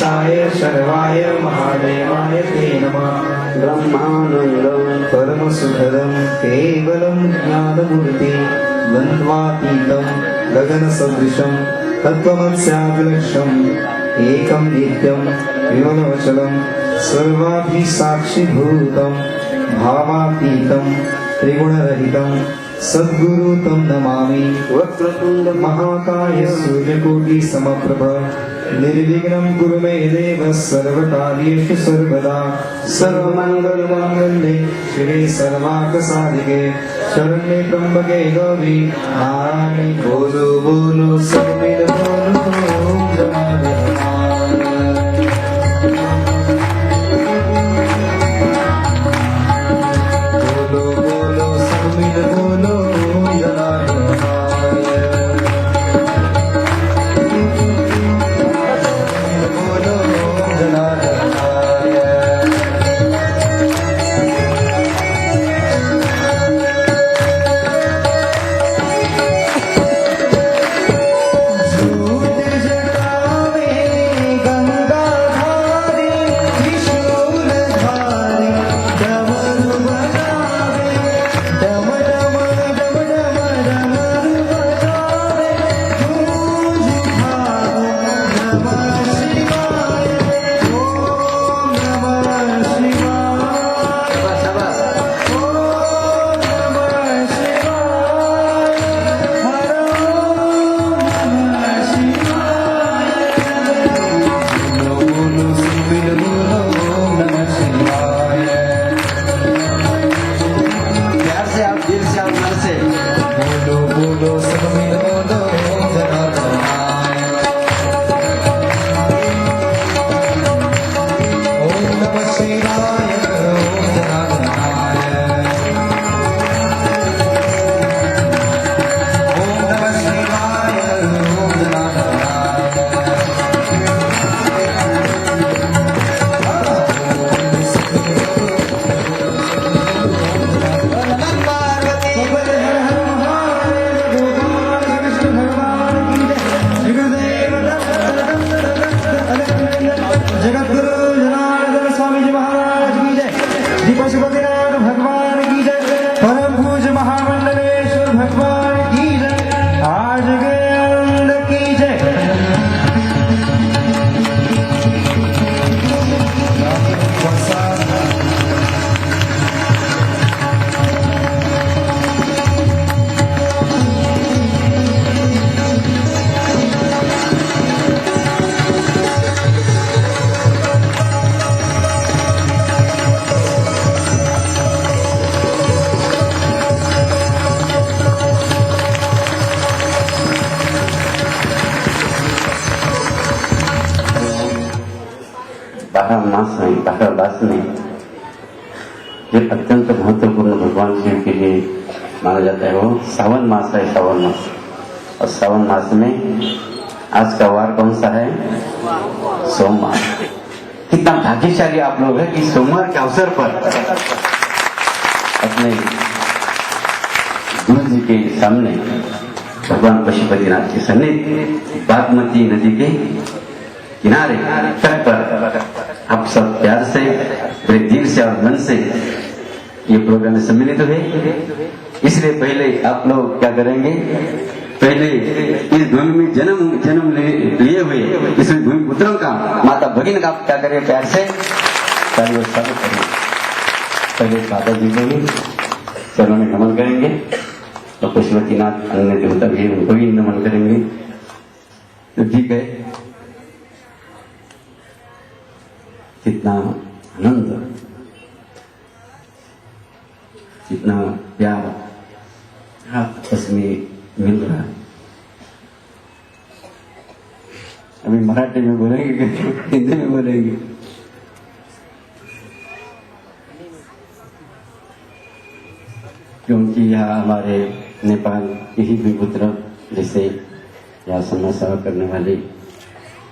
ईशाय शर्वाय महादेवाय ते नमः। ब्रह्मानन्दं परमसुखदं केवलं ज्ञानमूर्ति द्वन्द्वातीतं गगनसदृशं तत्त्वमस्याभिलक्ष्यम् एकं नित्यं विमलवचलं सर्वाभिसाक्षिभूतं भावातीतं त्रिगुणरहितं सद्गुरु तं नमामि। वक्रतुण्ड महाकाय सूर्यकोटि समप्रभ निर्विघ्नं कुरु मे देव सर्वकार्येषु सर्वदा। सर्वमङ्गलमाङ्गल्ये शिवे सर्वार्थसाधिके शरण्ये त्र्यम्बके गौरी नारायणी। बोलो बोलो समीर बोलो ओम जनार्दनाय। बोलो बोलो समीर बोलो ओम जनार्दनाय। बोलो ओम जनार्दनाय। सूत जटावे गंगाधारी त्रिशूलधारी डमरू बजावे डम डम डम डम डमरू बजावे गूंज भागो नमः शिवाय ओम नमः शिवाय ओम नमः शिवाय हर ओम नमः शिवाय। बोलो बोलो सुबीर बोलो ओम नमः शिवाय। प्यार से आप दिल से आप मन से बोलो बोलो सुबीर बोलो ओम जनार्दनाय। ओम नमः शिवाय ओम जनार्दनाय। ओम नमः शिवाय ओम जगतगुरु जनार्दन स्वामी जी महाराज की जय। श्री पशुपतिनाथ भगवान की जय। परम पूज्य महामंडलेश्वर भगवान की जय। आज के आनंद की जय। बारह मास में जो अत्यंत महत्वपूर्ण भगवान शिव के लिए माना जाता है वो सावन मास है। सावन मास और सावन मास में आज का वार कौन सा है? सोमवार। कितना भाग्यशाली आप लोग हैं कि सोमवार के अवसर पर अपने गुरु जी के सामने भगवान पशुपतिनाथ के सन्निधि बागमती नदी के किनारे तट पर आप सब प्यार से बड़े दिल से और मन से ये प्रोग्राम में सम्मिलित हुए। इसलिए पहले आप लोग क्या करेंगे, पहले इस भूमि में जन्म लिए हुए इस भूमि पुत्रों का माता भगिन का क्या करें, प्यार से कार्य स्वागत करें। पहले माता जी को भी चरणों में नमन करेंगे तो पशुपतिनाथ अन्य देवता भी उनको भी नमन करेंगे। तो ठीक है, कितना आनंद, कितना प्यार आपस में मिल रहा है। अभी मराठी में बोलेंगे कि हिंदी में बोलेंगे? क्योंकि यहाँ हमारे नेपाल के ही भूमिपुत्र जैसे यहाँ समाज सेवा करने वाले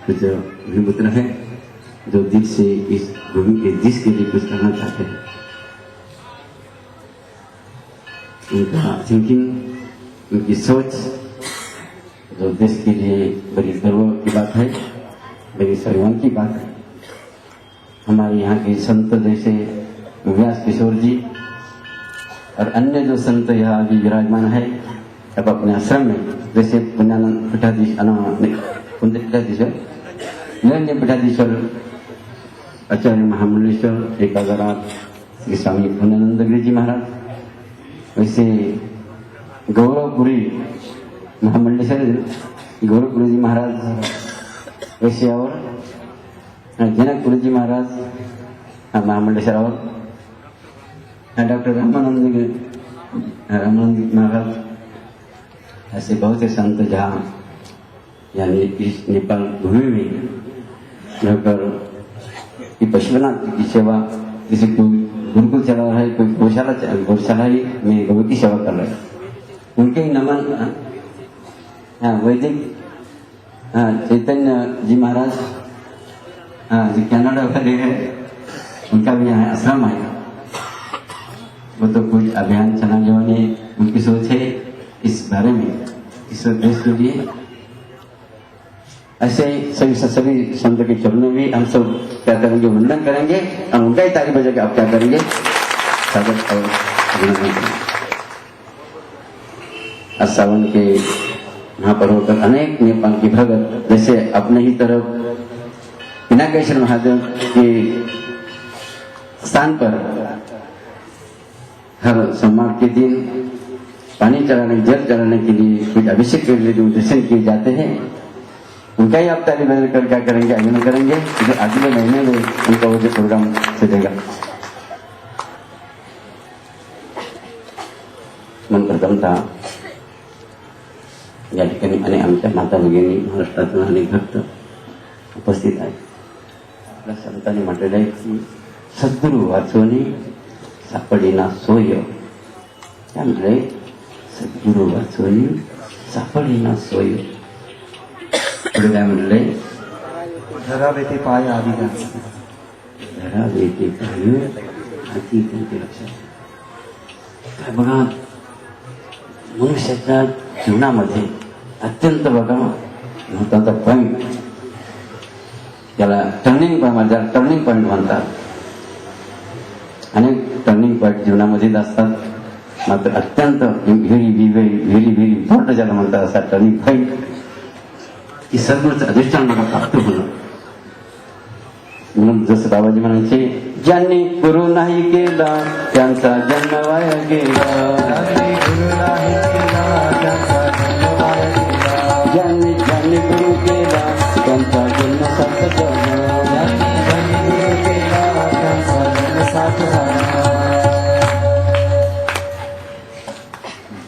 कुछ भूमिपुत्र हैं जो दिल से इस भूमि के देश के लिए कुछ करना चाहते हैं। उनका थिंकिंग, उनकी सोच जो देश के लिए बड़ी गर्व की बात है। मेरी सर्वन की बात है। हमारे यहाँ के संत जैसे व्यास किशोर जी और अन्य जो संत यहाँ अभी विराजमान है, अब अपने आश्रम में, जैसे पुण्यानंद पीठाधीश्वर, निरंजन पीठाधीश्वर, आचार्य महामंडलेश्वर, 1008 श्री स्वामी पुण्यानंद गिरी जी महाराज, वैसे गौरवपुरी महामंडलेश्वर गौरवपुरी जी महाराज, वैसे और जनकपुरी जी महाराज महामंडलेश्वर, और डॉक्टर रामानंद महाराज, ऐसे बहुत से संत जहाँ यानी इस नेपाल भूमि में रहकर पशुपतिनाथ की सेवा, किसी को गुरुकुल चला रहा है, कोई गौशाला ही में गौ की सेवा कर रहे हैं, उनके ही नमन। वैदिक चैतन्य जी महाराज जो कनाडा वाले हैं, उनका भी यहाँ आश्रम है। वो तो कुछ अभियान चलाने वाले उनकी सोच है इस बारे में, इस देश के लिए। ऐसे सभी संत के चरणों में हम सब क्या करेंगे, वंदन करेंगे, हम उनका ही ताली बजा के आप क्या करेंगे, स्वागत और अभिनंदन करेंगे। आज सावन के महापर्व पर अनेक नेपाल की भगत, जैसे अपने ही तरफ पिनाकेश्वर महादेव के स्थान पर हर सोमवार के दिन पानी चढ़ाने, जल चढ़ाने के लिए, कुछ अभिषेक के लिए जो दर्शन किए जाते हैं, उनका ही आप ताली बजा कर क्या करेंगे, अभिनंदन करेंगे। जो अगले महीने में उनका वो जो प्रोग्राम चलेगा। मन प्रथमता या ठिकाणी आणि आमच्या माता भगिनी, महाराष्ट्रातून अनेक भक्त उपस्थित आहेत. आपल्या संतांनी म्हटलेलं आहे की सद्गुरू वाचवणी सापडेना सोय. त्यामुळे सद्गुरू वाचवणी सापडेना सोय. पुढे काय म्हटलंय, धरा बेते पाय आधी घ्या. धरा बेते पाय आधी त्यांचे लक्षात. काय बघा, मनुष्याच्या जीवनामध्ये अत्यंत बघा महत्वाचा पॉइंट, त्याला टर्निंग पॉइंट, ज्याला टर्निंग पॉइंट म्हणतात. अनेक टर्निंग पॉइंट जीवनामध्येच असतात, मात्र अत्यंत व्हेरी इम्पॉर्टंट ज्याला म्हणतात असा टर्निंग पॉइंट की सद्गुरूचं अधिष्ठान मला प्राप्त होणं. म्हणून जसं बाबाजी म्हणायचे, ज्यांनी गुरु नाही केला त्यांचा जन्म वाया गेला. ज्यांनी गुरु केला त्यांचा जन्म सार्थक झाला.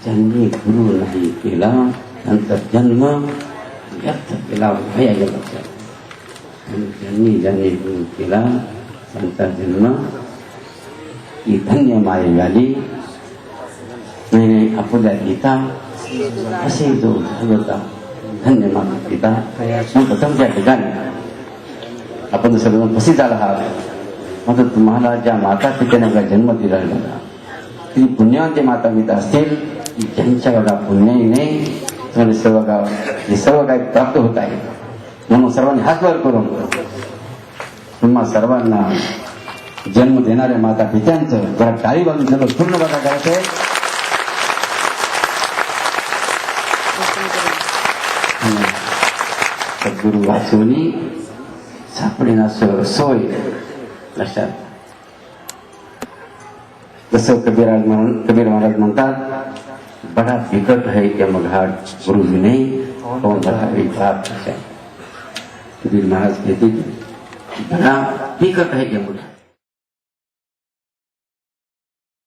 ज्यांनी गुरु नाही केला त्यांचा जन्म व्यर्थ केला, वाया गेला. ज्यांनी गुरु केला त्यांचा जन्म ही धन्य माये झाली. मैंने आपल्या गीता असे जो भागवता धन्य माता पिता. मग प्रथमच्या ठिकाणी आपण सर्वजण उपस्थित झाला आहात, मात्र तुम्हाला ज्या माता पित्याने आपला जन्म दिला, ती पुण्यवंती माता पिता असतील की ज्यांच्या बघा पुण्याने सर्व काही प्राप्त होत आहे. म्हणून सर्वांनी हात वर करून तुम्हा सर्वांना जन्म देणाऱ्या माता पित्यांचं जरा टाळी बाजून जर पूर्ण बघा करायचंय. सद्गुरू वाचवणी सापडेना सोय. लक्षात. जसं कबीर महाराज म्हणतात, बड़ा विकट है क्या मघाट गुरु विनय कौन बड़ा विघाट. कबीर महाराज कहते बड़ा विकट है क्या मघाट.